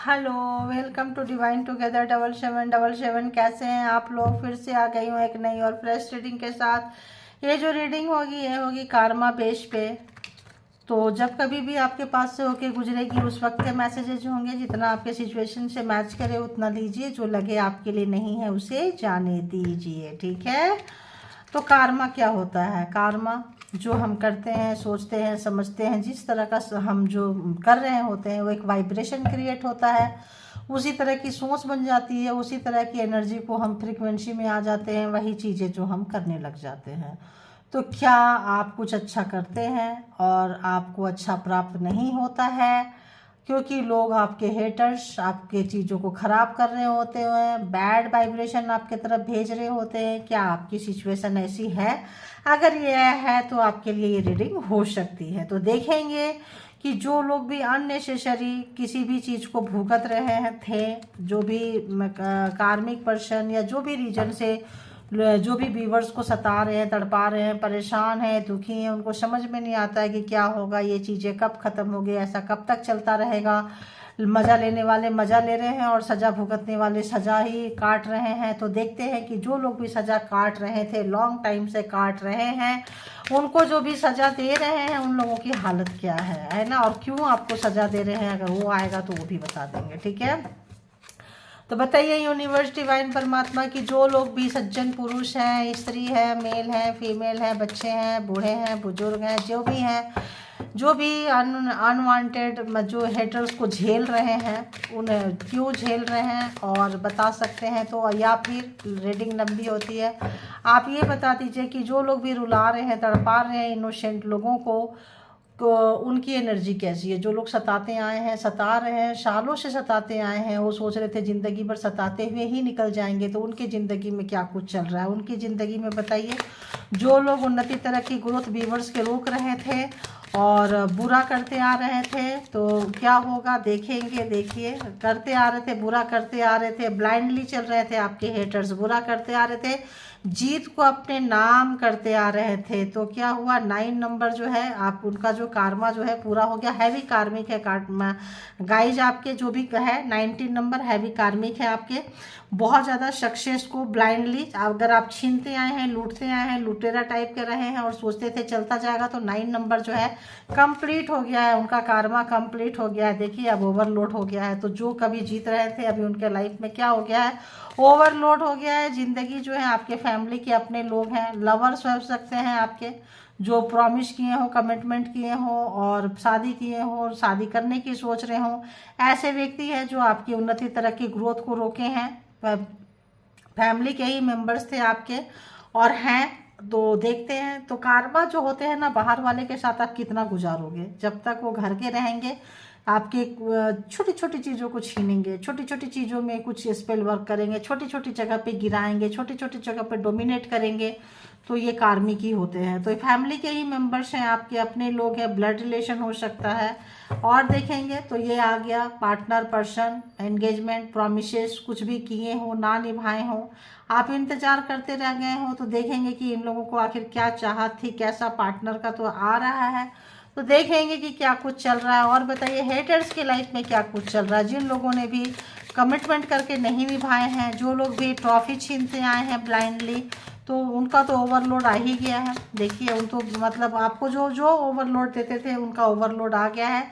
Hello, welcome to divine together 7777। कैसे हैं आप लोग? फिर से आ गई हूँ एक नई और फ्रेश रीडिंग के साथ। ये जो रीडिंग होगी ये होगी कार्मा बेस पे। तो जब कभी भी आपके पास से होके गुजरेगी उस वक्त के मैसेजेज होंगे, जितना आपके सिचुएशन से मैच करे उतना लीजिए, जो लगे आपके लिए नहीं है उसे जाने दीजिए, ठीक है। तो कार्मा क्या होता है? कार्मा जो हम करते हैं, सोचते हैं, समझते हैं, जिस तरह का हम जो कर रहे होते हैं वो एक वाइब्रेशन क्रिएट होता है। उसी तरह की सोच बन जाती है, उसी तरह की एनर्जी को हम फ्रीक्वेंसी में आ जाते हैं, वही चीज़ें जो हम करने लग जाते हैं। तो क्या आप कुछ अच्छा करते हैं और आपको अच्छा प्राप्त नहीं होता है क्योंकि लोग आपके हेटर्स आपके चीज़ों को ख़राब कर रहे होते हैं, बैड वाइब्रेशन आपके तरफ भेज रहे होते हैं? क्या आपकी सिचुएशन ऐसी है? अगर ये है तो आपके लिए ये रीडिंग हो सकती है। तो देखेंगे कि जो लोग भी अननेसेसरी किसी भी चीज़ को भुगत रहे हैं थे, जो भी कार्मिक पर्सन या जो भी रीजन से जो भी व्यूवर्स को सता रहे हैं, तड़पा रहे हैं, परेशान हैं, दुखी हैं, उनको समझ में नहीं आता है कि क्या होगा, ये चीज़ें कब ख़त्म होगी, ऐसा कब तक चलता रहेगा। मज़ा लेने वाले मज़ा ले रहे हैं और सज़ा भुगतने वाले सज़ा ही काट रहे हैं। तो देखते हैं कि जो लोग भी सज़ा काट रहे थे, लॉन्ग टाइम से काट रहे हैं, उनको जो भी सज़ा दे रहे हैं उन लोगों की हालत क्या है ना, और क्यों आपको सज़ा दे रहे हैं। अगर वो आएगा तो वो भी बता देंगे, ठीक है। तो बताइए यूनिवर्स डिवाइन परमात्मा की जो लोग भी सज्जन पुरुष हैं, स्त्री है, मेल है, फीमेल है, बच्चे हैं, बूढ़े हैं, बुजुर्ग हैं, जो भी हैं, जो भी अनवांटेड जो हेटर्स को झेल रहे हैं, उन्हें क्यों झेल रहे हैं और बता सकते हैं तो, या फिर रीडिंग लंबी होती है, आप ये बता दीजिए कि जो लोग भी रुला रहे हैं, तड़पा रहे हैं इनोसेंट लोगों को उनकी एनर्जी कैसी है। जो लोग सताते आए हैं, सता रहे हैं, सालों से सताते आए हैं, वो सोच रहे थे ज़िंदगी भर सताते हुए ही निकल जाएंगे, तो उनकी ज़िंदगी में क्या कुछ चल रहा है उनकी ज़िंदगी में बताइए। जो लोग उन्नति तरक्की ग्रोथ व्यूवर्स के रोक रहे थे और बुरा करते आ रहे थे, तो क्या होगा देखेंगे। देखिए, करते आ रहे थे, बुरा करते आ रहे थे, ब्लाइंडली चल रहे थे, आपके हेटर्स बुरा करते आ रहे थे, जीत को अपने नाम करते आ रहे थे। तो क्या हुआ, 9 नंबर जो है आप उनका जो कार्मा जो है पूरा हो गया। हैवी कार्मिक है गाइज, आपके जो भी है 19 नंबर हैवी कार्मिक है आपके। बहुत ज़्यादा सक्सेस को ब्लाइंडली अगर आप छीनते आए हैं, लूटते आए हैं, लुटेरा टाइप के रहे हैं और सोचते थे चलता जाएगा, तो 9 नंबर जो है कंप्लीट हो गया है, उनका कार्मा कंप्लीट हो गया है। देखिए अब ओवरलोड हो गया है। तो जो कभी जीत रहे थे अभी उनके लाइफ में क्या हो गया है, ओवरलोड हो गया है। ज़िंदगी जो है आपके फैमिली के अपने लोग हैं, लवर्स हो सकते हैं आपके, जो प्रॉमिस किए हो, कमिटमेंट किए हो और शादी किए हो, शादी करने की सोच रहे हो, ऐसे व्यक्ति हैं जो आपकी उन्नति तरक्की ग्रोथ को रोके हैं। फैमिली के ही मेंबर्स थे आपके और हैं। तो देखते हैं तो कार्मा जो होते हैं ना, बाहर वाले के साथ आप कितना गुजारोगे। जब तक वो घर के रहेंगे आपके छोटी छोटी चीज़ों को छीनेंगे, छोटी छोटी चीज़ों में कुछ स्पेल वर्क करेंगे, छोटी छोटी जगह पे गिराएंगे, छोटी छोटी जगह पे डोमिनेट करेंगे। तो ये कार्मिक ही होते हैं। तो फैमिली के ही मेंबर्स हैं, आपके अपने लोग हैं, ब्लड रिलेशन हो सकता है। और देखेंगे तो ये आ गया पार्टनर पर्सन, एंगेजमेंट, प्रॉमिसेस कुछ भी किए हो ना निभाए हो, आप इंतजार करते रह गए हो। तो देखेंगे कि इन लोगों को आखिर क्या चाहत थी, कैसा पार्टनर का तो आ रहा है। तो देखेंगे कि क्या कुछ चल रहा है। और बताइए हेटर्स की लाइफ में क्या कुछ चल रहा है, जिन लोगों ने भी कमिटमेंट करके नहीं निभाए हैं, जो लोग भी ट्रॉफी छीनते आए हैं ब्लाइंडली, तो उनका तो ओवरलोड आ ही गया है। देखिए उन तो मतलब आपको जो जो ओवरलोड देते थे उनका ओवरलोड आ गया है।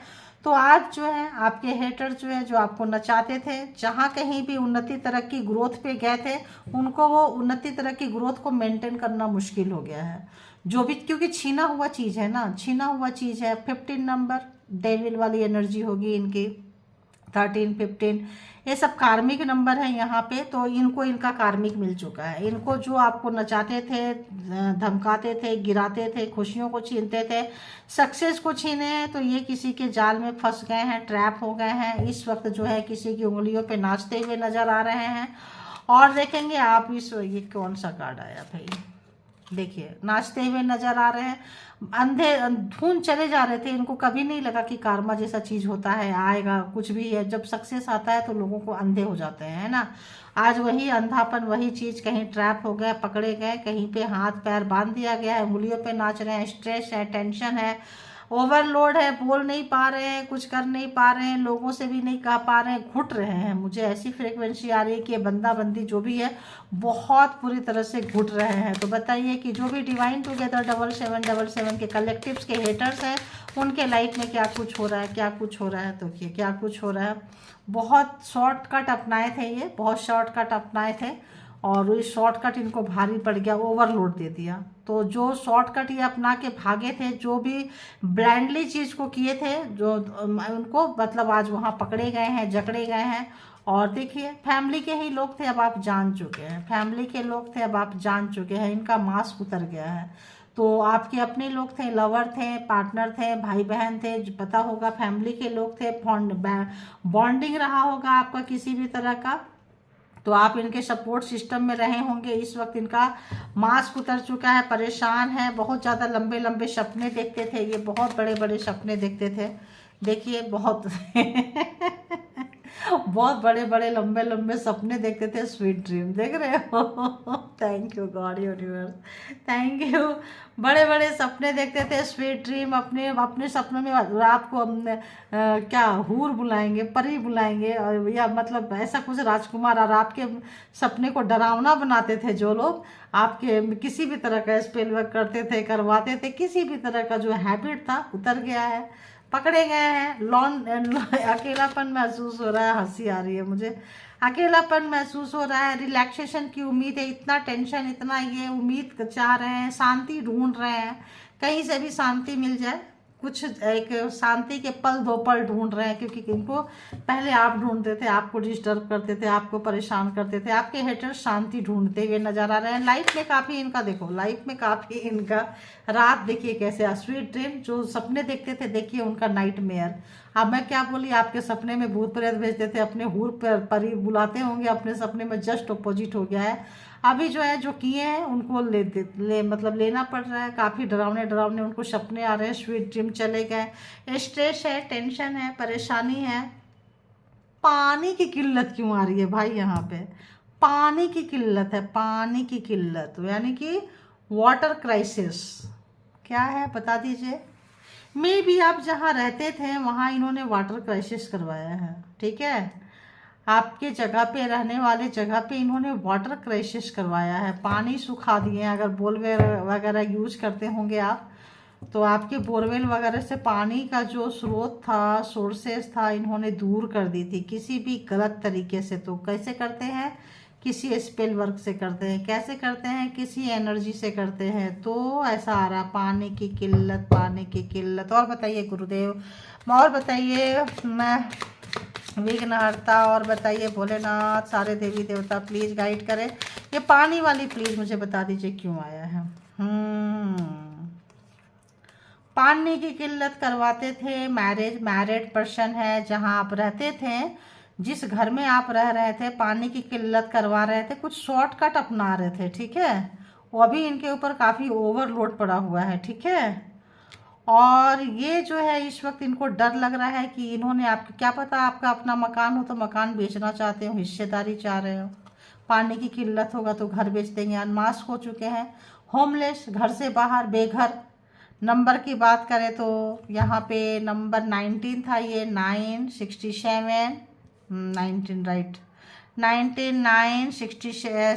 तो आज जो है आपके हेटर जो है, जो आपको नचाते थे, जहाँ कहीं भी उन्नति तरक्की ग्रोथ पे गए थे, उनको वो उन्नति तरक्की ग्रोथ को मेंटेन करना मुश्किल हो गया है। जो भी, क्योंकि छीना हुआ चीज़ है ना, छीना हुआ चीज़ है। 15 नंबर डेविल वाली एनर्जी होगी इनकी, 13, 15 ये सब कार्मिक नंबर है यहाँ पे। तो इनको इनका कार्मिक मिल चुका है। इनको जो आपको नचाते थे, धमकाते थे, गिराते थे, खुशियों को छीनते थे, सक्सेस को छीने हैं, तो ये किसी के जाल में फंस गए हैं, ट्रैप हो गए हैं। इस वक्त जो है किसी की उंगलियों पे नाचते हुए नजर आ रहे हैं। और देखेंगे आप इस, ये कौन सा कार्ड आया भाई, देखिए नाचते हुए नजर आ रहे हैं, अंधे धुन चले जा रहे थे। इनको कभी नहीं लगा कि कार्मा जैसा चीज होता है, आएगा कुछ भी है। जब सक्सेस आता है तो लोगों को अंधे हो जाते हैं, है ना। आज वही अंधापन, वही चीज, कहीं ट्रैप हो गए, पकड़े गए, कहीं पे हाथ पैर बांध दिया गया है, उंगलियों पे नाच रहे हैं, स्ट्रेस है, टेंशन है, ओवरलोड है, बोल नहीं पा रहे हैं, कुछ कर नहीं पा रहे हैं, लोगों से भी नहीं कह पा रहे हैं, घुट रहे हैं। मुझे ऐसी फ्रीक्वेंसी आ रही है कि बंदा बंदी जो भी है बहुत पूरी तरह से घुट रहे हैं। तो बताइए कि जो भी डिवाइन टुगेदर 7777 के कलेक्टिव्स के हेटर्स हैं उनके लाइफ में क्या कुछ हो रहा है, क्या कुछ हो रहा है। तो क्या कुछ हो रहा है, बहुत शॉर्टकट अपनाए थे ये, बहुत शॉर्टकट अपनाए थे और इस शॉर्टकट इनको भारी पड़ गया, ओवरलोड दे दिया। तो जो शॉर्टकट ये अपना के भागे थे, जो भी ब्लाइंडली चीज़ को किए थे, जो उनको मतलब आज वहाँ पकड़े गए हैं, जकड़े गए हैं। और देखिए फैमिली के ही लोग थे, अब आप जान चुके हैं, फैमिली के लोग थे, अब आप जान चुके हैं, इनका मास्क उतर गया है। तो आपके अपने लोग थे, लवर थे, पार्टनर थे, भाई बहन थे, पता होगा फैमिली के लोग थे, बॉन्डिंग रहा होगा आपका किसी भी तरह का। तो आप इनके सपोर्ट सिस्टम में रहे होंगे। इस वक्त इनका मास्क उतर चुका है, परेशान है, बहुत ज़्यादा लंबे लंबे सपने देखते थे ये, बहुत बड़े बड़े सपने देखते थे। देखिए बहुत बहुत बड़े बड़े लंबे लंबे सपने देखते थे, स्वीट ड्रीम, देख रहे हो। Thank you God universe, thank you. बड़े बड़े सपने देखते थे, स्वीट ड्रीम। अपने अपने सपनों में रात को क्या हूर बुलाएंगे, परी बुलाएंगे, और या मतलब ऐसा कुछ राजकुमार, और आपके सपने को डरावना बनाते थे जो लोग आपके किसी भी तरह का स्पेल वर्क करते थे, करवाते थे, किसी भी तरह का जो हैबिट था उतर गया है, पकड़े गए हैं। अकेलापन महसूस हो रहा है, हंसी आ रही है मुझे। अकेलापन महसूस हो रहा है, रिलैक्सेशन की उम्मीद है, इतना टेंशन, इतना ये उम्मीद चाह रहे हैं, शांति ढूंढ रहे हैं, कहीं से भी शांति मिल जाए, कुछ एक शांति के पल दो पल ढूंढ रहे हैं। क्योंकि इनको पहले आप ढूंढते थे, आपको डिस्टर्ब करते थे, आपको परेशान करते थे, आपके हेटर शांति ढूंढते हुए नजर आ रहे हैं। लाइफ में काफ़ी इनका, देखो लाइफ में काफ़ी इनका रात देखिए कैसे, स्वीट ड्रीम जो सपने देखते थे, देखिए उनका नाइट मेयर। अब मैं क्या बोली, आपके सपने में भूत प्रेत भेजते थे, अपने हूर पर परी बुलाते होंगे, अपने सपने में जस्ट अपोजिट हो गया है। अभी जो है जो किए हैं उनको मतलब लेना पड़ रहा है। काफ़ी डरावने डरावने उनको सपने आ रहे हैं, स्वीट ड्रीम चले गए। स्ट्रेस है, टेंशन है, परेशानी है। पानी की किल्लत क्यों आ रही है भाई यहाँ पे, पानी की किल्लत है, पानी की किल्लत, यानी कि वाटर क्राइसिस क्या है बता दीजिए। मे भी आप जहाँ रहते थे वहाँ इन्होंने वाटर क्राइसिस करवाया है, ठीक है। आपके जगह पे रहने वाले जगह पे इन्होंने वाटर क्राइसिस करवाया है, पानी सुखा दिए हैं। अगर बोरवेल वगैरह यूज करते होंगे आप, तो आपके बोरवेल वगैरह से पानी का जो स्रोत था, सोर्सेस था, इन्होंने दूर कर दी थी किसी भी गलत तरीके से। तो कैसे करते हैं, किसी स्पेल वर्क से करते हैं, कैसे करते हैं, किसी एनर्जी से करते हैं। तो ऐसा आ रहा, पानी की किल्लत, पानी की किल्लत। और बताइए गुरुदेव, और बताइए मैं विघ्नहर्ता, और बताइए भोलेनाथ, सारे देवी देवता प्लीज गाइड करें। ये पानी वाली प्लीज मुझे बता दीजिए क्यों आया है। पानी की किल्लत करवाते थे। मैरिड पर्सन है, जहां आप रहते थे, जिस घर में आप रह रहे थे, पानी की किल्लत करवा रहे थे, कुछ शॉर्टकट अपना रहे थे, ठीक है। वो अभी इनके ऊपर काफ़ी ओवरलोड पड़ा हुआ है, ठीक है। और ये जो है इस वक्त इनको डर लग रहा है कि इन्होंने, आपको क्या पता आपका अपना मकान हो तो मकान बेचना चाहते हो, हिस्सेदारी चाह रहे हो। पानी की किल्लत होगा तो घर बेच देंगे, अनमास्क हो चुके हैं, होमलेस, घर से बाहर, बेघर। नंबर की बात करें तो यहाँ पे नंबर 19 था, ये 967, 19 राइट, 99, 67,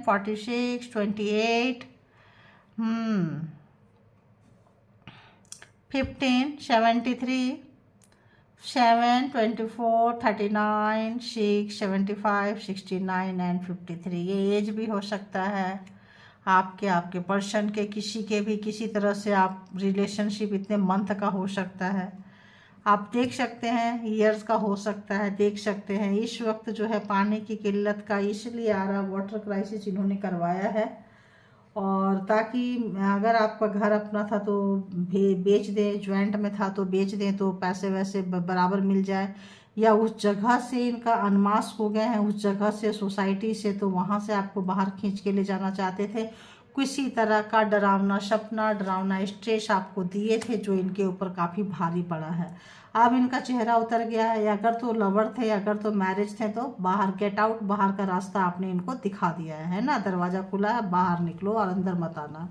46, 28, 15, 73, 7, 24, 39, 6, 75, 69 एंड 53। ये एज भी हो सकता है आपके पर्सन के, किसी के भी किसी तरह से आप रिलेशनशिप इतने मंथ का हो सकता है, आप देख सकते हैं, ईयर्स का हो सकता है, देख सकते हैं। इस वक्त जो है पानी की किल्लत का इसलिए आ रहा, वाटर क्राइसिस इन्होंने करवाया है। और ताकि अगर आपका घर अपना था तो बेच दें, ज्वाइंट में था तो बेच दें, तो पैसे वैसे बराबर मिल जाए। या उस जगह से इनका अनमास्क हो गए हैं, उस जगह से, सोसाइटी से, तो वहाँ से आपको बाहर खींच के ले जाना चाहते थे। किसी तरह का डरावना सपना, डरावना स्ट्रेस आपको दिए थे, जो इनके ऊपर काफ़ी भारी पड़ा है। अब इनका चेहरा उतर गया है। अगर तो लवर थे, अगर तो मैरिज थे, तो बाहर गेट आउट, बाहर का रास्ता आपने इनको दिखा दिया है ना, दरवाज़ा खुला है, बाहर निकलो और अंदर मत आना।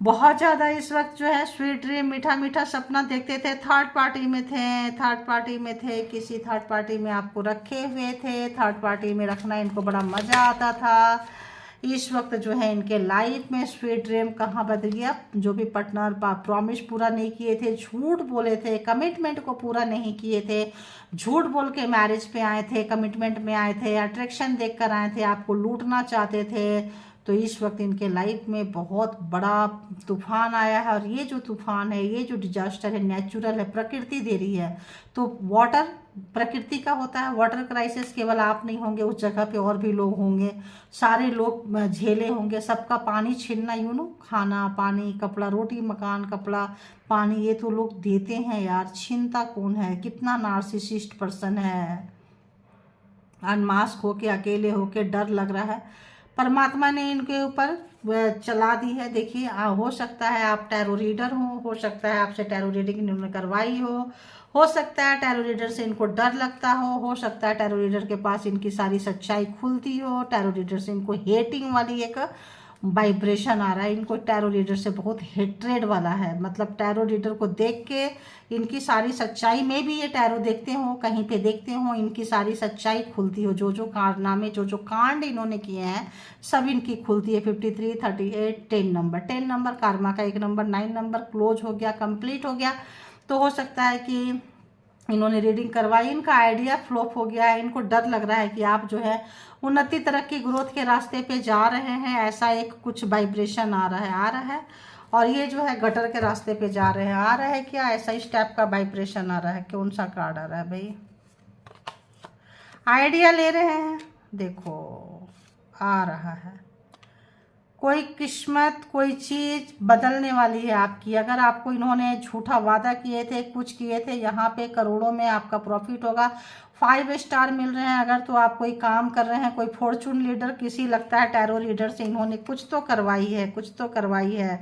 बहुत ज़्यादा इस वक्त जो है स्वीट ड्रीम, मीठा मीठा सपना देखते थे। थर्ड पार्टी में थे, थर्ड पार्टी में थे, किसी थर्ड पार्टी में आपको रखे हुए थे। थर्ड पार्टी में रखना इनको बड़ा मज़ा आता था। इस वक्त जो है इनके लाइफ में स्वीट ड्रीम कहाँ बदल गया। जो भी पार्टनर प्रॉमिस पूरा नहीं किए थे, झूठ बोले थे, कमिटमेंट को पूरा नहीं किए थे, झूठ बोल के मैरिज पे आए थे, कमिटमेंट में आए थे, अट्रैक्शन देख कर आए थे, आपको लूटना चाहते थे, तो इस वक्त इनके लाइफ में बहुत बड़ा तूफान आया है। और ये जो तूफान है, ये जो डिजास्टर है, नेचुरल है, प्रकृति दे रही है। तो वाटर प्रकृति का होता है। वाटर क्राइसिस केवल आप नहीं होंगे, उस जगह पे और भी लोग होंगे, सारे लोग झेले होंगे। सबका पानी छीनना, खाना पानी, कपड़ा रोटी, मकान, कपड़ा पानी, ये तो लोग देते हैं यार, छीनता कौन है। कितना नार्सिसिस्ट पर्सन है, अनमास्क होके, अकेले होके, डर लग रहा है। परमात्मा ने इनके ऊपर चला दी है। देखिए, हो सकता है आप टैरो रीडर हो सकता है आपसे टैरो रीडिंग इन्होंने करवाई हो सकता है टैरो रीडर से इनको डर लगता हो सकता है टैरो रीडर के पास इनकी सारी सच्चाई खुलती हो, टैरो रीडर से इनको हेटिंग वाली एक वाइब्रेशन आ रहा है, इनको टैरो रीडर से बहुत हेट्रेड वाला है। मतलब टैरो रीडर को देख के इनकी सारी सच्चाई में भी ये टैरो देखते हो, कहीं पे देखते हो, इनकी सारी सच्चाई खुलती हो। जो जो कारनामे, जो जो कांड इन्होंने किए हैं, सब इनकी खुलती है। 53, 38, 10 नंबर कार्मा का 1 नंबर, 9 नंबर क्लोज हो गया, कंप्लीट हो गया। तो हो सकता है कि इन्होंने रीडिंग करवाई, इनका आइडिया फ्लॉप हो गया है, इनको डर लग रहा है कि आप जो है उन्नति, तरक्की, ग्रोथ के रास्ते पे जा रहे हैं, ऐसा एक कुछ वाइब्रेशन आ रहा है। और ये जो है गटर के रास्ते पे जा रहे हैं, आ रहा है क्या, ऐसा इस टाइप का वाइब्रेशन आ रहा है। कौन सा कार्ड आ रहा है भाई, आइडिया ले रहे हैं, देखो आ रहा है। कोई किस्मत, कोई चीज़ बदलने वाली है आपकी। अगर आपको इन्होंने झूठा वादा किए थे, कुछ किए थे, यहाँ पे करोड़ों में आपका प्रॉफिट होगा। 5 स्टार मिल रहे हैं। अगर तो आप कोई काम कर रहे हैं, कोई फॉर्चून लीडर, किसी लगता है टैरो लीडर से इन्होंने कुछ तो करवाई है, कुछ तो करवाई है,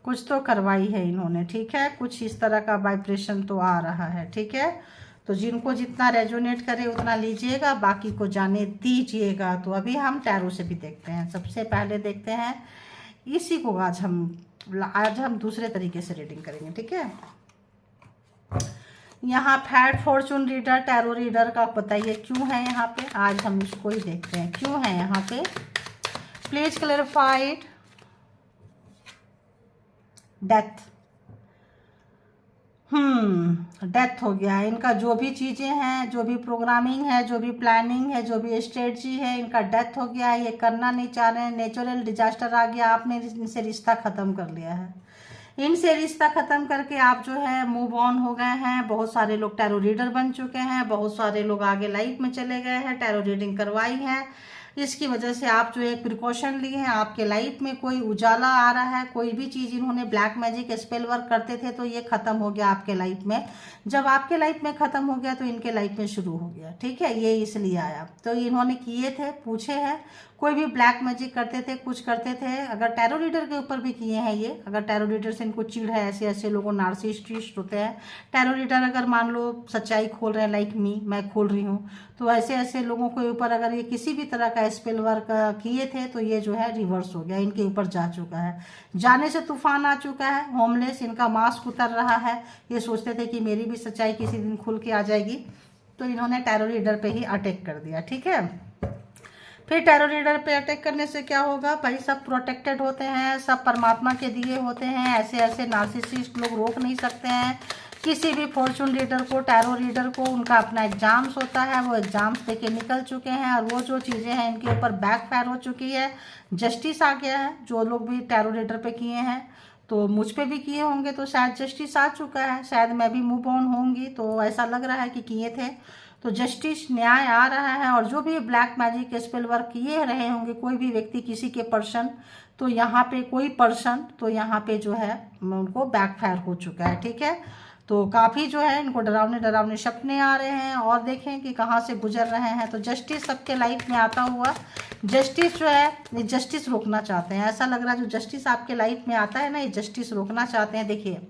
कुछ तो करवाई है इन्होंने, ठीक है। कुछ इस तरह का वाइब्रेशन तो आ रहा है, ठीक है। तो जिनको जितना रेजोनेट करे उतना लीजिएगा, बाकी को जाने दीजिएगा। तो अभी हम टैरो से भी देखते हैं। सबसे पहले देखते हैं इसी को, आज हम दूसरे तरीके से रीडिंग करेंगे, ठीक है। यहाँ fat Fortune reader, tarot reader का बताइए क्यों है यहाँ पे। आज हम इसको ही देखते हैं क्यों है यहाँ पे। Please clarified. डेथ, डेथ हो गया है। इनका जो भी चीज़ें हैं, जो भी प्रोग्रामिंग है, जो भी प्लानिंग है, जो भी स्ट्रेटजी है, इनका डेथ हो गया है। ये करना नहीं चाह रहे हैं, नेचुरल डिजास्टर आ गया, आपने इनसे रिश्ता ख़त्म कर लिया है। इनसे रिश्ता ख़त्म करके आप जो है मूव ऑन हो गए हैं। बहुत सारे लोग टैरो रीडर बन चुके हैं, बहुत सारे लोग आगे लाइफ में चले गए हैं, टैरो रीडिंग करवाई है। इसकी वजह से आप जो एक प्रिकॉशन लिए हैं, आपके लाइफ में कोई उजाला आ रहा है। कोई भी चीज़ इन्होंने ब्लैक मैजिक स्पेल वर्क करते थे तो ये ख़त्म हो गया आपके लाइफ में। जब आपके लाइफ में ख़त्म हो गया तो इनके लाइफ में शुरू हो गया, ठीक है। ये इसलिए आया। तो इन्होंने किए थे, पूछे हैं, कोई भी ब्लैक मैजिक करते थे, कुछ करते थे। अगर टैरो रीडर के ऊपर भी किए हैं ये, अगर टैरो रीडर से इनको चिढ़ है, ऐसे लोगों नार्सिसिस्ट होते हैं। टैरो रीडर अगर मान लो सच्चाई खोल रहे हैं, लाइक मैं खोल रही हूँ, तो ऐसे लोगों के ऊपर अगर ये किसी भी तरह का स्पेल वर्क किए थे तो ये जो है रिवर्स हो गया, इनके ऊपर जा चुका है। जाने से तूफान आ चुका है। होमलेस, इनका मास्क उतर रहा है। ये सोचते थे कि मेरी भी सच्चाई किसी दिन खुल के आ जाएगी, तो इन्होंने टैरो रीडर पे ही अटैक कर दिया, ठीक है। फिर टैरो रीडर पे अटैक करने से क्या होगा भाई, सब प्रोटेक्टेड होते हैं, सब परमात्मा के दिए होते हैं। ऐसे नार्सिसिस्ट लोग रोक नहीं सकते हैं किसी भी फॉर्चून रीडर को, टैरो रीडर को। उनका अपना एग्जाम्स होता है, वो एग्जाम्स देके निकल चुके हैं और वो जो चीज़ें हैं इनके ऊपर बैकफायर हो चुकी है। जस्टिस आ गया है। जो लोग भी टैरो रीडर पे किए हैं, तो मुझ पे भी किए होंगे, तो शायद जस्टिस आ चुका है। शायद मैं भी मूव ऑन होंगी, तो ऐसा लग रहा है कि किए थे, तो जस्टिस, न्याय आ रहा है। और जो भी ब्लैक मैजिक स्पेल वर्क किए रहे होंगे, कोई भी व्यक्ति, किसी के पर्सन, तो यहाँ पे कोई पर्सन, तो यहाँ पे जो है उनको बैकफायर हो चुका है, ठीक है। तो काफ़ी जो है इनको डरावने सपने आ रहे हैं और देखें कि कहाँ से गुजर रहे हैं। तो जस्टिस सबके लाइफ में आता हुआ, जस्टिस जो है ये जस्टिस रोकना चाहते हैं। ऐसा लग रहा है जो जस्टिस आपके लाइफ में आता है ना, ये जस्टिस रोकना चाहते हैं। देखिए,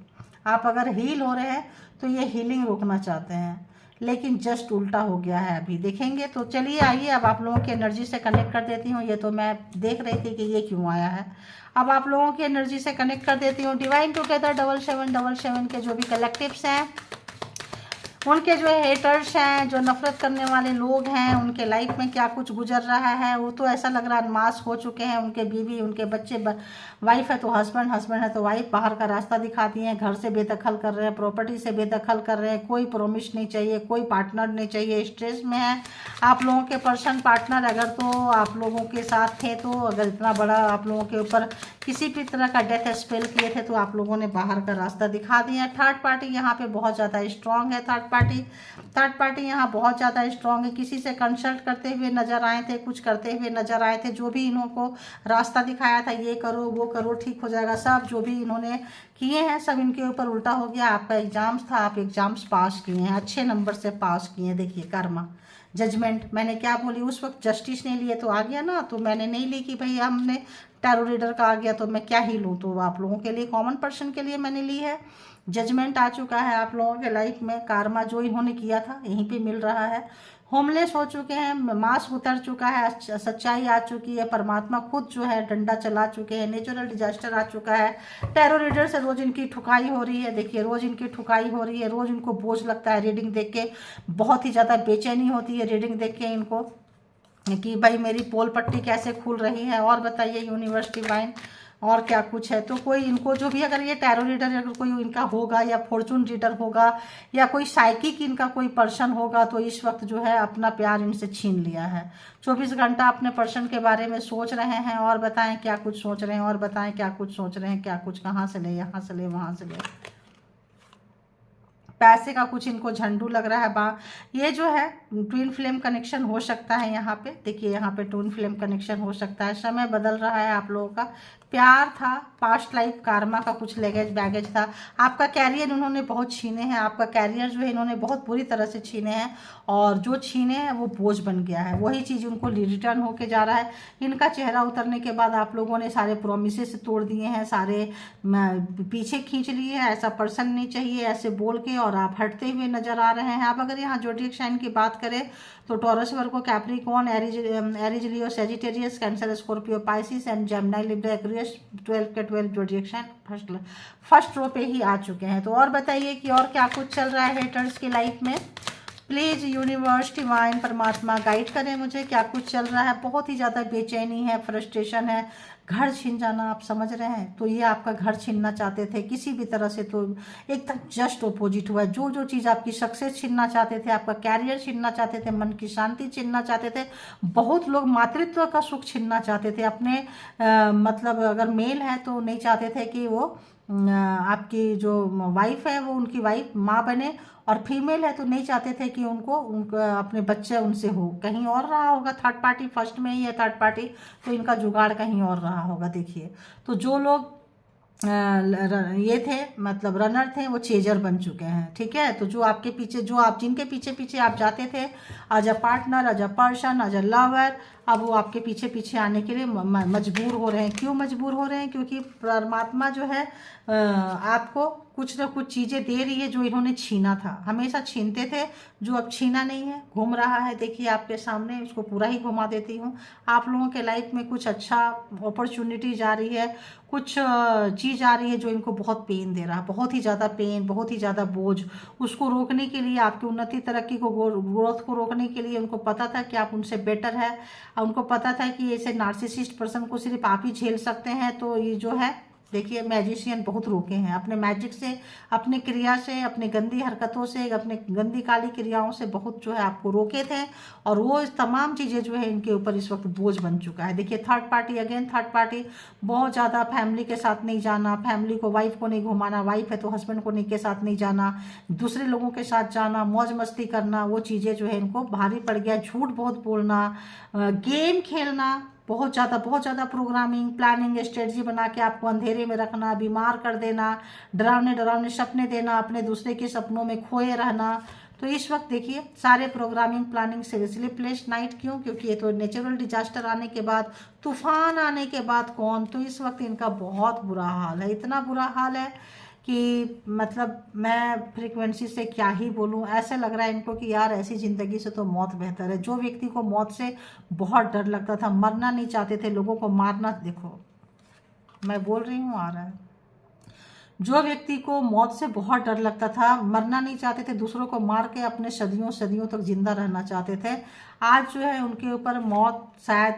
आप अगर हील हो रहे हैं तो ये हीलिंग रोकना चाहते हैं। लेकिन जस्ट उल्टा हो गया है, अभी देखेंगे। तो चलिए आइए अब आप लोगों की एनर्जी से कनेक्ट कर देती हूँ। ये तो मैं देख रही थी कि ये क्यों आया है, अब आप लोगों की एनर्जी से कनेक्ट कर देती हूँ। डिवाइन टुगेदर 7777 के जो भी कलेक्टिव्स हैं, उनके जो हेटर्स हैं, जो नफरत करने वाले लोग हैं, उनके लाइफ में क्या कुछ गुजर रहा है, वो तो ऐसा लग रहा है मास हो चुके हैं। उनके बीवी, उनके बच्चे, वाइफ है तो हस्बैंड, हस्बैंड है तो वाइफ बाहर का रास्ता दिखाती हैं, घर से बेदखल कर रहे हैं, प्रॉपर्टी से बेदखल कर रहे हैं, कोई प्रॉमिस नहीं चाहिए, कोई पार्टनर नहीं चाहिए, स्ट्रेस में है आप लोगों के पर्सन। पार्टनर अगर तो आप लोगों के साथ थे, तो अगर इतना बड़ा आप लोगों के ऊपर किसी भी तरह का डेथ स्पेल किए थे, तो आप लोगों ने बाहर का रास्ता दिखा दिया। थर्ड पार्टी यहाँ पे बहुत ज़्यादा स्ट्रांग है। थर्ड पार्टी यहाँ बहुत ज़्यादा स्ट्रांग है। किसी से कंसल्ट करते हुए नजर आए थे, कुछ करते हुए नजर आए थे। जो भी इन्होंने रास्ता दिखाया था, ये करो वो करो ठीक हो जाएगा, सब जो भी इन्होंने किए हैं सब इनके ऊपर उल्टा हो गया। आपका एग्जाम्स था, आप एग्जाम्स पास किए हैं, अच्छे नंबर से पास किए हैं। देखिए कर्मा, जजमेंट, मैंने क्या बोली उस वक्त, जस्टिस नहीं लिए तो आ गया ना, तो मैंने नहीं ली कि भाई हमने टैरो रीडर का आ गया तो मैं क्या ही लूँ, तो आप लोगों के लिए, कॉमन पर्सन के लिए मैंने ली है। जजमेंट आ चुका है आप लोगों के लाइफ में। कार्मा जो इन्होंने किया था यहीं पे मिल रहा है। होमलेस हो चुके हैं, मास्क उतर चुका है, सच्चाई आ चुकी है, परमात्मा खुद जो है डंडा चला चुके हैं, नेचुरल डिजास्टर आ चुका है। टैरो रीडर से रोज इनकी ठुकाई हो रही है। देखिए रोज इनकी ठुकाई हो रही है, रोज इनको बोझ लगता है रीडिंग देख के, बहुत ही ज़्यादा बेचैनी होती है रीडिंग देख के इनको कि भाई मेरी पोल पट्टी कैसे खुल रही है, और बताइए यूनिवर्स डिवाइन और क्या कुछ है। तो कोई इनको जो भी, अगर ये टैरो रीडर अगर कोई इनका होगा, या फॉर्चून रीडर होगा, या कोई साइकिक इनका कोई पर्सन होगा, तो इस वक्त जो है अपना प्यार इनसे छीन लिया है। 24 घंटा अपने पर्सन के बारे में सोच रहे हैं, और बताएं क्या कुछ सोच रहे हैं, और बताएं क्या कुछ सोच रहे हैं, क्या कुछ, कहाँ से ले, यहाँ से ले, वहाँ से ले। पैसे का कुछ इनको झंडू लग रहा है। ये जो है ट्विन फ्लेम कनेक्शन हो सकता है यहाँ पे। देखिए यहाँ पे ट्विन फ्लेम कनेक्शन हो सकता है। समय बदल रहा है आप लोगों का। प्यार था, पास्ट लाइफ कार्मा का कुछ लगेज बैगेज था। आपका कैरियर उन्होंने बहुत छीने हैं, आपका कैरियर जो है इन्होंने बहुत बुरी तरह से छीने हैं, और जो छीने हैं वो बोझ बन गया है। वही चीज़ उनको रिटर्न होके जा रहा है। इनका चेहरा उतरने के बाद आप लोगों ने सारे प्रोमिसेस तोड़ दिए हैं, सारे पीछे खींच लिए हैं। ऐसा पर्सन नहीं चाहिए ऐसे बोल के, और आप हटते हुए नजर आ रहे हैं। आप अगर यहाँ ज़ोडिएक साइन की बात करें तो taurus, Virgo, Capricorn, Aries, Leo, Sagittarius, cancer, Scorpio, Pisces and Gemini, Libra, Aquarius 12 के 12 ज़ोडिएक साइन फर्स्ट रो पे ही आ चुके हैं। तो और बताइए कि और क्या कुछ चल रहा है हेटर्स की लाइफ में। प्लीज़ यूनिवर्स डिवाइन परमात्मा गाइड करें मुझे, क्या कुछ चल रहा है। बहुत ही ज़्यादा बेचैनी है, फ्रस्ट्रेशन है, घर छीन जाना, आप समझ रहे हैं। तो ये आपका घर छीनना चाहते थे किसी भी तरह से, तो एकदम जस्ट अपोजिट हुआ। जो जो चीज़ आपकी सक्सेस छीनना चाहते थे, आपका कैरियर छीनना चाहते थे, मन की शांति छीनना चाहते थे, बहुत लोग मातृत्व का सुख छीनना चाहते थे अपने, मतलब अगर मेल है तो नहीं चाहते थे कि वो आपकी जो वाइफ है वो उनकी वाइफ माँ बने, और फीमेल है तो नहीं चाहते थे कि उनको अपने बच्चे उनसे हो। कहीं और रहा होगा थर्ड पार्टी, फर्स्ट में ही है थर्ड पार्टी, तो इनका जुगाड़ कहीं और रहा होगा। देखिए तो जो लोग ये थे, मतलब रनर थे, वो चेजर बन चुके हैं। ठीक है, तो जो आपके पीछे, जो आप जिनके पीछे पीछे आप जाते थे as a partner, as a person, as a lover, अब वो आपके पीछे पीछे आने के लिए मजबूर हो रहे हैं। क्यों मजबूर हो रहे हैं? क्योंकि परमात्मा जो है आपको कुछ ना कुछ चीज़ें दे रही है जो इन्होंने छीना था। हमेशा छीनते थे, जो अब छीना नहीं है, घूम रहा है। देखिए आपके सामने, उसको पूरा ही घुमा देती हूँ। आप लोगों के लाइफ में कुछ अच्छा अपॉर्चुनिटी जा रही है, कुछ चीज़ आ रही है जो इनको बहुत पेन दे रहा है, बहुत ही ज़्यादा पेन, बहुत ही ज़्यादा बोझ। उसको रोकने के लिए, आपकी उन्नति तरक्की को, ग्रोथ को रोकने के लिए उनको पता था कि आप उनसे बेटर है, उनको पता था कि ऐसे नार्सिसिस्ट पर्सन को सिर्फ आप ही झेल सकते हैं। तो ये जो है देखिए मैजिशियन बहुत रोके हैं अपने मैजिक से, अपने क्रिया से, अपने गंदी हरकतों से, अपने गंदी काली क्रियाओं से बहुत जो है आपको रोके थे, और वो तमाम चीज़ें जो है इनके ऊपर इस वक्त बोझ बन चुका है। देखिए third party, again third party, बहुत ज़्यादा फैमिली के साथ नहीं जाना, फैमिली को, वाइफ को नहीं घुमाना, वाइफ है तो हस्बैंड को नहीं के साथ नहीं जाना, दूसरे लोगों के साथ जाना, मौज मस्ती करना, वो चीज़ें जो है इनको भारी पड़ गया। झूठ बहुत बोलना, गेम खेलना, बहुत ज़्यादा प्रोग्रामिंग, प्लानिंग, स्ट्रेटजी बना के आपको अंधेरे में रखना, बीमार कर देना, डरावने सपने देना, अपने दूसरे के सपनों में खोए रहना। तो इस वक्त देखिए सारे प्रोग्रामिंग, प्लानिंग से स्लीपलेस नाइट। क्यों? क्योंकि ये तो नेचुरल डिजास्टर आने के बाद, तूफान आने के बाद कौन, तो इस वक्त इनका बहुत बुरा हाल है, इतना बुरा हाल है कि मतलब मैं फ्रीक्वेंसी से क्या ही बोलूं, ऐसे लग रहा है इनको कि यार ऐसी ज़िंदगी से तो मौत बेहतर है। जो व्यक्ति को मौत से बहुत डर लगता था, मरना नहीं चाहते थे, लोगों को मारना, देखो मैं बोल रही हूँ आ रहा है। जो व्यक्ति को मौत से बहुत डर लगता था, मरना नहीं चाहते थे, दूसरों को मार के अपने सदियों सदियों तक जिंदा रहना चाहते थे, आज जो है उनके ऊपर मौत, शायद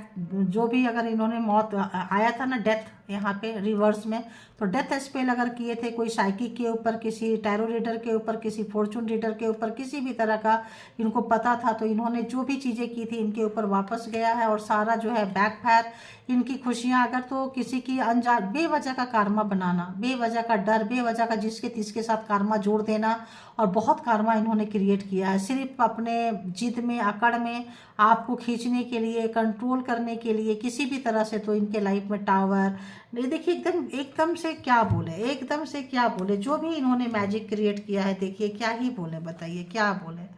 जो भी अगर इन्होंने मौत आया था ना, डेथ यहाँ पे रिवर्स में, तो डेथ स्पेल अगर किए थे कोई साइकिक के ऊपर, किसी टैरो रीडर के ऊपर, किसी फॉर्चून रीडर के ऊपर, किसी भी तरह का इनको पता था, तो इन्होंने जो भी चीज़ें की थी इनके ऊपर वापस गया है और सारा जो है बैकफायर, इनकी खुशियां, अगर तो किसी की अनजान बेवजह का कारमा बनाना, बेवजह का डर, बेवजह का जिसके तिसके साथ कारमा जोड़ देना, और बहुत कारमा इन्होंने क्रिएट किया है सिर्फ अपने जिद में, अकड़ में, आपको खींचने के लिए, कंट्रोल करने के लिए, किसी भी तरह से। तो इनके लाइफ में टावर, ये देखिए एकदम एकदम से क्या बोले, एकदम से क्या बोले, जो भी इन्होंने मैजिक क्रिएट किया है, देखिए क्या ही बोले, बताइए क्या बोले।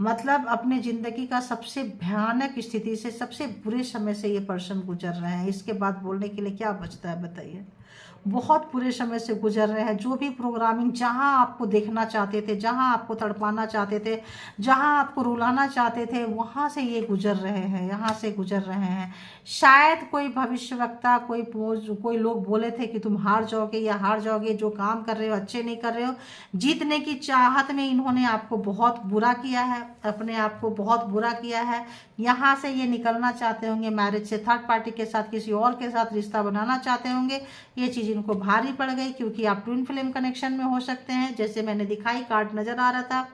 मतलब अपने जिंदगी का सबसे भयानक स्थिति से, सबसे बुरे समय से ये पर्सन गुजर रहे हैं, इसके बाद बोलने के लिए क्या बचता है बताइए। बहुत बुरे समय से गुजर रहे हैं। जो भी प्रोग्रामिंग, जहां आपको देखना चाहते थे, जहां आपको तड़पाना चाहते थे, जहां आपको रुलाना चाहते थे, वहां से ये गुजर रहे हैं, यहाँ से गुजर रहे हैं। शायद कोई भविष्यवक्ता, कोई लोग बोले थे कि तुम हार जाओगे या हार जाओगे, जो काम कर रहे हो अच्छे नहीं कर रहे हो, जीतने की चाहत में इन्होंने आपको बहुत बुरा किया है, अपने आप को बहुत बुरा किया है। यहाँ से ये निकलना चाहते होंगे, मैरिज से, थर्ड पार्टी के साथ, किसी और के साथ रिश्ता बनाना चाहते होंगे। ये चीज़ इनको भारी पड़ गई, क्योंकि आप ट्विन फ्लेम कनेक्शन में हो सकते हैं, जैसे मैंने दिखाई, कार्ड नजर आ रहा था।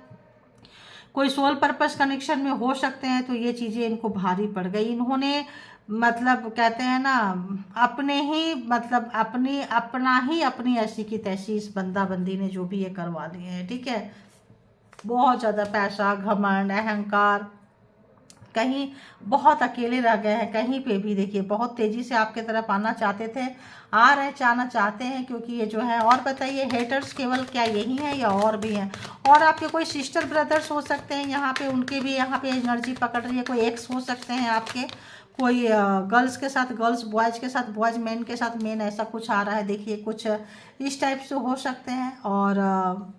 कोई सोल पर्पस कनेक्शन में हो सकते हैं, तो ये चीज़ें इनको भारी पड़ गई। इन्होंने मतलब कहते हैं ना, अपने ही मतलब अपनी ऐसी की तैसी इस बंदा बंदी ने जो भी ये करवा लिए हैं, ठीक है। बहुत ज़्यादा पैसा, घमंड, अहंकार, कहीं बहुत अकेले रह गए हैं, कहीं पे भी देखिए बहुत तेजी से आपके तरफ आना चाहते थे, आ रहे चाहना चाहते हैं, क्योंकि ये जो है। और बताइए, हेटर्स केवल क्या यही हैं या और भी हैं? और आपके कोई सिस्टर ब्रदर्स हो सकते हैं यहाँ पे, उनके भी यहाँ पे एनर्जी पकड़ रही है। कोई एक्स हो सकते हैं आपके, कोई गर्ल्स के साथ गर्ल्स, बॉयज़ के साथ बॉयज़, मैन के साथ मैन, ऐसा कुछ आ रहा है। देखिए कुछ इस टाइप से हो सकते हैं। और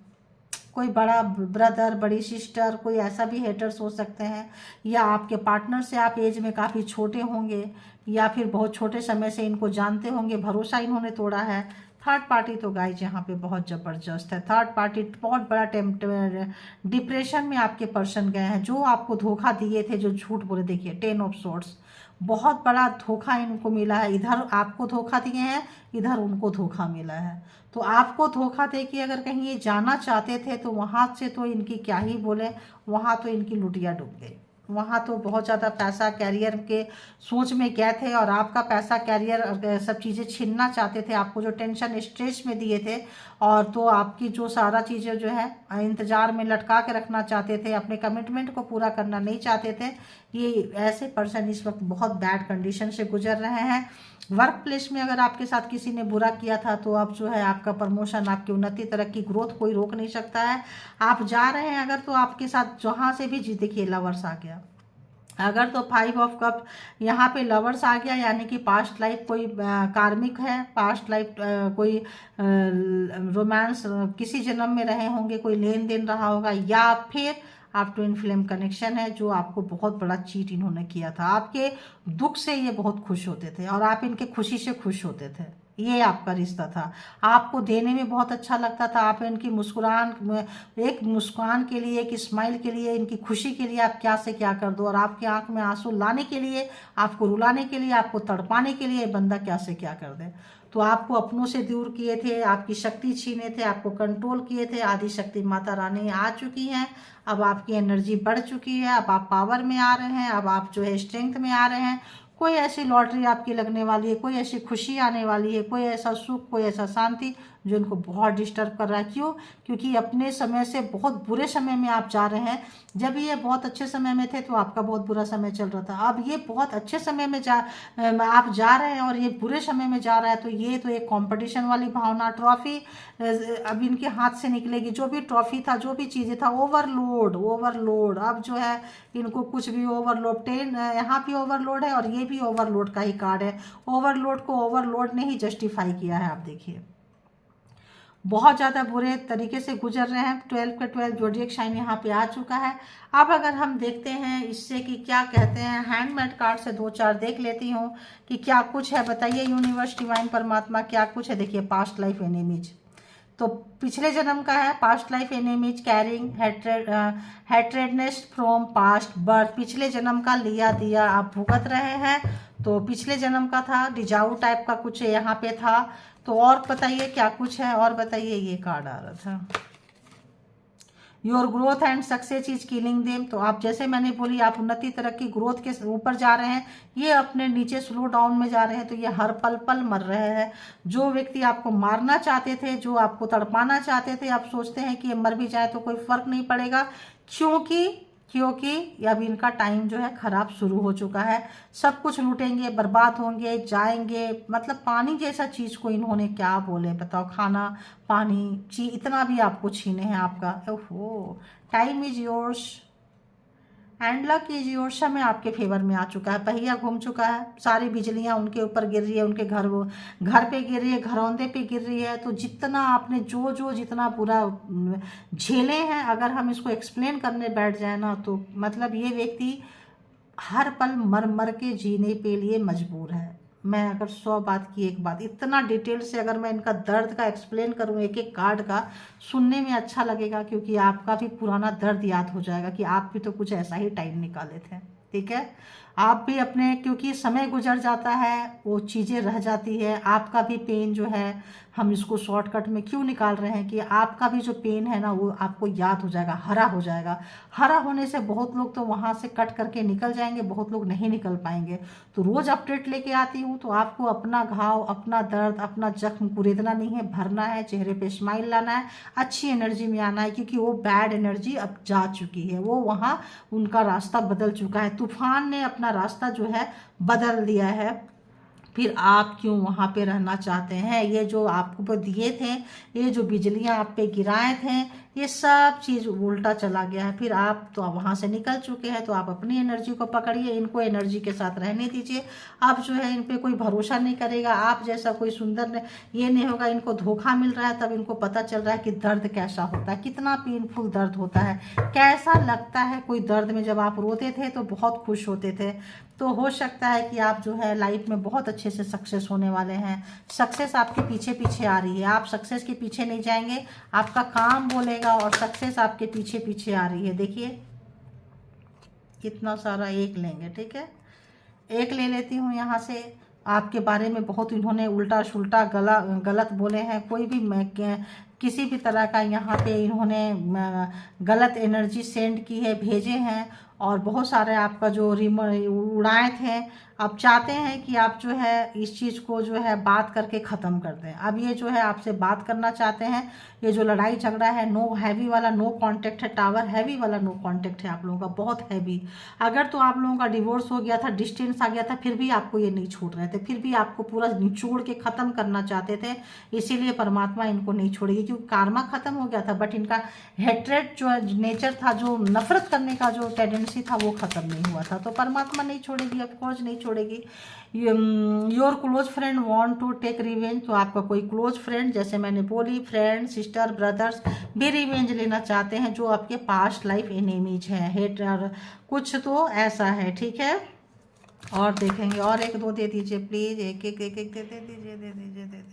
कोई बड़ा ब्रदर, बड़ी सिस्टर, कोई ऐसा भी हेटर्स हो सकते हैं। या आपके पार्टनर से आप एज में काफ़ी छोटे होंगे, या फिर बहुत छोटे समय से इनको जानते होंगे, भरोसा इन्होंने तोड़ा है। थर्ड पार्टी तो गाइज यहाँ पे बहुत ज़बरदस्त है। थर्ड पार्टी बहुत बड़ा डिप्रेशन में आपके पर्सन गए हैं, जो आपको धोखा दिए थे, जो झूठ बोले। देखिए 10 ऑफ सोर्ड्स, बहुत बड़ा धोखा इनको मिला है। इधर आपको धोखा दिए हैं, इधर उनको धोखा मिला है। तो आपको धोखा दे के अगर कहीं ये जाना चाहते थे, तो वहाँ से तो इनकी क्या ही बोले, वहाँ तो इनकी लुटिया डूब गई। वहाँ तो बहुत ज़्यादा पैसा, कैरियर के सोच में गए थे, और आपका पैसा, कैरियर, सब चीज़ें छीनना चाहते थे। आपको जो टेंशन, स्ट्रेस में दिए थे, और तो आपकी जो सारा चीज़ें जो है इंतज़ार में लटका के रखना चाहते थे, अपने कमिटमेंट को पूरा करना नहीं चाहते थे। ये ऐसे पर्सन इस वक्त बहुत बैड कंडीशन से गुजर रहे हैं। वर्क प्लेस में अगर आपके साथ किसी ने बुरा किया था, तो अब जो है आपका प्रमोशन, आपकी उन्नति, तरक्की, ग्रोथ कोई रोक नहीं सकता है। आप जा रहे हैं अगर, तो आपके साथ जहाँ से भी जी, देखिए लवर्स आ गया अगर, तो 5 ऑफ कप यहाँ पे लवर्स आ गया, यानी कि पास्ट लाइफ कोई कार्मिक है, पास्ट लाइफ कोई रोमांस किसी जन्म में रहे होंगे, कोई लेन देन रहा होगा, या फिर आप ट्विन फ्लेम कनेक्शन है, जो आपको बहुत बड़ा चीट इन्होंने किया था। आपके दुख से ये बहुत खुश होते थे, और आप इनके खुशी से खुश होते थे। ये आपका रिश्ता था, आपको देने में बहुत अच्छा लगता था। आप इनकी एक मुस्कान के लिए, एक स्माइल के लिए, इनकी खुशी के लिए आप क्या से क्या कर दो, और आपके आंख में आंसू लाने के लिए, आपको रुलाने के लिए, आपको तड़पाने के लिए बंदा क्या से क्या कर दे। तो आपको अपनों से दूर किए थे, आपकी शक्ति छीने थे, आपको कंट्रोल किए थे। आदि शक्ति माता रानी आ चुकी हैं, अब आपकी एनर्जी बढ़ चुकी है, अब आप पावर में आ रहे हैं, अब आप जो है स्ट्रेंथ में आ रहे हैं। कोई ऐसी लॉटरी आपकी लगने वाली है, कोई ऐसी खुशी आने वाली है, कोई ऐसा सुख, कोई ऐसा शांति जो इनको बहुत डिस्टर्ब कर रहा है। क्यों? क्योंकि अपने समय से बहुत बुरे समय में आप जा रहे हैं। जब ये बहुत अच्छे समय में थे, तो आपका बहुत बुरा समय चल रहा था। अब ये बहुत अच्छे समय में आप जा रहे हैं, और ये बुरे समय में जा रहा है। तो ये तो एक कंपटीशन वाली भावना, ट्रॉफी अब इनके हाथ से निकलेगी। जो भी ट्रॉफी था, जो भी चीज़ें था, ओवरलोड। अब जो है इनको कुछ भी ओवरलोड, 10 यहाँ भी ओवरलोड है, और ये भी ओवरलोड का ही कार्ड है। ओवरलोड को ओवरलोड ने ही जस्टिफाई किया है। आप देखिए बहुत ज़्यादा बुरे तरीके से गुजर रहे हैं। 12 का 12 ज़ोडिएक साइन यहाँ पे आ चुका है। अब अगर हम देखते हैं इससे कि क्या कहते हैं, हैंडमेड कार्ड से 2-4 देख लेती हूँ कि क्या कुछ है। बताइए यूनिवर्स, डिवाइन, परमात्मा, क्या कुछ है। देखिए पास्ट लाइफ एनिमीज, तो पिछले जन्म का है। Past life enemies carrying hatredness from past birth, पिछले जन्म का लिया दिया आप भुगत रहे हैं, तो पिछले जन्म का था। डिजाऊ टाइप का कुछ यहाँ पे था। तो और बताइए क्या कुछ है, और बताइए। ये कार्ड आ रहा था, your growth and success is killing them, तो आप जैसे मैंने बोली आप उन्नति तरक्की ग्रोथ के ऊपर जा रहे हैं, ये अपने नीचे स्लो डाउन में जा रहे हैं। तो ये हर पल पल मर रहे हैं। जो व्यक्ति आपको मारना चाहते थे, जो आपको तड़पाना चाहते थे, आप सोचते हैं कि ये मर भी जाए तो कोई फर्क नहीं पड़ेगा, क्योंकि अब इनका टाइम जो है खराब शुरू हो चुका है। सब कुछ लूटेंगे, बर्बाद होंगे, जाएंगे। मतलब पानी जैसा चीज को इन्होंने क्या बोले बताओ, खाना पानी इतना भी आपको छीने हैं आपका। ओहो, time is yours and luck is your, समय आपके फेवर में आ चुका है। पहिया घूम चुका है, सारी बिजलियां उनके ऊपर गिर रही है, उनके घर पे गिर रही है, घरौंदे पे गिर रही है। तो जितना आपने जितना पूरा झेले हैं, अगर हम इसको एक्सप्लेन करने बैठ जाए ना, तो मतलब ये व्यक्ति हर पल मर मर के जीने के लिए मजबूर है। मैं अगर 100 बात की एक बात, इतना डिटेल से अगर मैं इनका दर्द का एक्सप्लेन करूँ एक एक कार्ड का, सुनने में अच्छा लगेगा, क्योंकि आपका भी पुराना दर्द याद हो जाएगा कि आप भी तो कुछ ऐसा ही टाइम निकाले थे। ठीक है, आप भी अपने, क्योंकि समय गुजर जाता है, वो चीज़ें रह जाती है। आपका भी पेन जो है, हम इसको शॉर्टकट में क्यों निकाल रहे हैं कि आपका भी जो पेन है ना, वो आपको याद हो जाएगा, हरा हो जाएगा। हरा होने से बहुत लोग तो वहाँ से कट करके निकल जाएंगे, बहुत लोग नहीं निकल पाएंगे। तो रोज़ अपडेट लेके आती हूँ, तो आपको अपना घाव, अपना दर्द, अपना जख्म कुरेदना नहीं है, भरना है, चेहरे पे स्माइल लाना है, अच्छी एनर्जी में आना है, क्योंकि वो बैड एनर्जी अब जा चुकी है। वो वहाँ उनका रास्ता बदल चुका है, तूफान ने अपना रास्ता जो है बदल दिया है। फिर आप क्यों वहाँ पे रहना चाहते हैं। ये जो आपको दिए थे, ये जो बिजलियाँ आप पे गिराए थे, ये सब चीज़ उल्टा चला गया है। फिर आप तो वहाँ से निकल चुके हैं, तो आप अपनी एनर्जी को पकड़िए, इनको एनर्जी के साथ रहने दीजिए। आप जो है इन पे कोई भरोसा नहीं करेगा, आप जैसा कोई सुंदर ये नहीं होगा। इनको धोखा मिल रहा है, तब इनको पता चल रहा है कि दर्द कैसा होता है, कितना पेनफुल दर्द होता है, कैसा लगता है। कोई दर्द में जब आप रोते थे तो बहुत खुश होते थे। तो हो सकता है कि आप जो है लाइफ में बहुत अच्छे से सक्सेस होने वाले हैं। सक्सेस आपके पीछे पीछे आ रही है, आप सक्सेस के पीछे नहीं जाएंगे, आपका काम बोलेगा और सक्सेस आपके पीछे पीछे आ रही है। देखिए कितना सारा एक लेंगे, ठीक है, एक ले लेती हूँ यहाँ से। आपके बारे में बहुत इन्होंने उल्टा सुल्टा गलत बोले हैं, कोई भी किसी भी तरह का यहाँ पे इन्होंने गलत एनर्जी सेंड की है, भेजे हैं, और बहुत सारे आपका जो उड़ाए थे। आप चाहते हैं कि आप जो है इस चीज़ को जो है बात करके ख़त्म कर दें। अब ये जो है आपसे बात करना चाहते हैं। ये जो लड़ाई झगड़ा है, नो हैवी वाला नो कांटेक्ट है, टावर हैवी वाला नो कांटेक्ट है आप लोगों का, बहुत हैवी। अगर तो आप लोगों का डिवोर्स हो गया था, डिस्टेंस आ गया था, फिर भी आपको ये नहीं छोड़ रहे थे, फिर भी आपको पूरा निचोड़ के ख़त्म करना चाहते थे। इसीलिए परमात्मा इनको नहीं छोड़ेगी, क्योंकि कार्मा ख़त्म हो गया था, बट इनका हेट्रेड जो नेचर था, जो नफरत करने का जो टेंडेंसी था, वो ख़त्म नहीं हुआ था। तो परमात्मा नहीं छोड़ेगी, ऑफकोर्स नहीं छोड़ेगी। Your close friend want to take revenge, तो आपका कोई क्लोज फ्रेंड, जैसे मैंने बोली, फ्रेंड, सिस्टर, ब्रदर्स भी रिवेंज लेना चाहते हैं, जो आपके पास्ट लाइफ एनिमीज हैं, हेटर कुछ तो ऐसा है। ठीक है, और देखेंगे, और एक दो दे दीजिए प्लीज, एक एक एक एक दे दीजिए, दे दीजिए।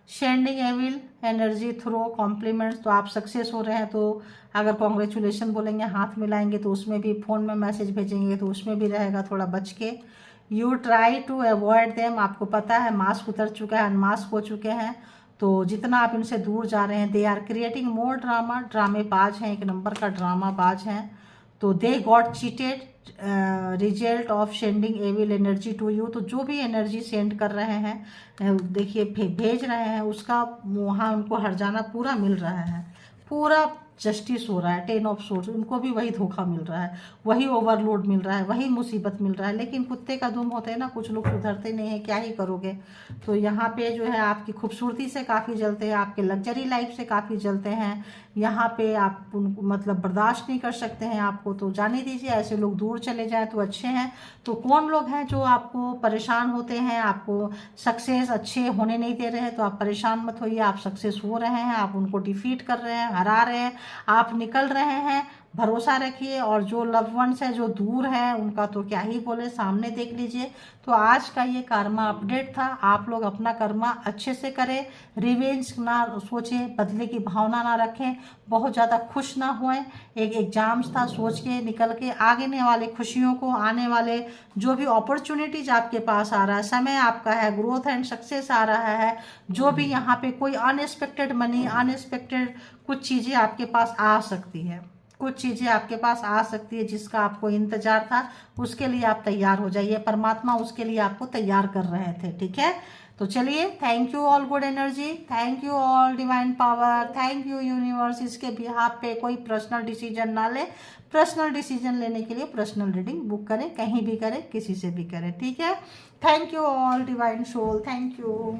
शेंडिंग एविल एनर्जी थ्रो कॉम्प्लीमेंट्स, तो आप सक्सेस हो रहे हैं, तो अगर कॉन्ग्रेचुलेशन बोलेंगे, हाथ मिलाएंगे, तो उसमें भी, फ़ोन में मैसेज भेजेंगे तो उसमें भी रहेगा, थोड़ा बच के। You try to avoid them, आपको पता है मास्क उतर चुका है, अनमास्क हो चुके हैं, तो जितना आप इनसे दूर जा रहे हैं। They are creating more drama, ड्रामेबाज हैं, एक नंबर का ड्रामाबाज हैं। तो they got cheated result of sending evil energy to you, तो जो भी एनर्जी सेंड कर रहे हैं, देखिए भेज रहे हैं, उसका वहाँ उनको हर्जाना पूरा मिल रहा है, पूरा जस्टिस हो रहा है, 10 ऑफ सोर्स, उनको भी वही धोखा मिल रहा है, वही ओवरलोड मिल रहा है, वही मुसीबत मिल रहा है। लेकिन कुत्ते का दुम होते हैं ना, कुछ लोग सुधरते नहीं है, क्या ही करोगे। तो यहाँ पे जो है आपकी खूबसूरती से काफ़ी जलते हैं, आपके लग्जरी लाइफ से काफ़ी जलते हैं। यहाँ पे आप उनको मतलब बर्दाश्त नहीं कर सकते हैं आपको, तो जाने दीजिए, ऐसे लोग दूर चले जाएं तो अच्छे हैं। तो कौन लोग हैं जो आपको परेशान होते हैं, आपको सक्सेस अच्छे होने नहीं दे रहे हैं, तो आप परेशान मत होइए, आप सक्सेस हो रहे हैं, आप उनको डिफीट कर रहे हैं, हरा रहे हैं, आप निकल रहे हैं, भरोसा रखिए। और जो लव वंस है जो दूर है उनका तो क्या ही बोले, सामने देख लीजिए। तो आज का ये कर्मा अपडेट था। आप लोग अपना कर्मा अच्छे से करें, रिवेंज ना सोचें, बदले की भावना ना रखें, बहुत ज़्यादा खुश ना हुए। एक एग्जाम्स था, सोच के निकल के आगे वाले खुशियों को, आने वाले जो भी अपॉर्चुनिटीज आपके पास आ रहा है, समय आपका है, ग्रोथ एंड सक्सेस आ रहा है, जो भी यहाँ पे कोई अनएक्सपेक्टेड मनी, अनएक्सपेक्टेड कुछ चीज़ें आपके पास आ सकती है, कुछ चीज़ें आपके पास आ सकती है जिसका आपको इंतजार था, उसके लिए आप तैयार हो जाइए। परमात्मा उसके लिए आपको तैयार कर रहे थे, ठीक है। तो चलिए, thank you all good energy, thank you all divine power, thank you universe. इसके बिहाफ पे कोई पर्सनल डिसीजन ना ले, पर्सनल डिसीजन लेने के लिए पर्सनल रीडिंग बुक करें, कहीं भी करें, किसी से भी करें, ठीक है। Thank you all divine soul, thank you.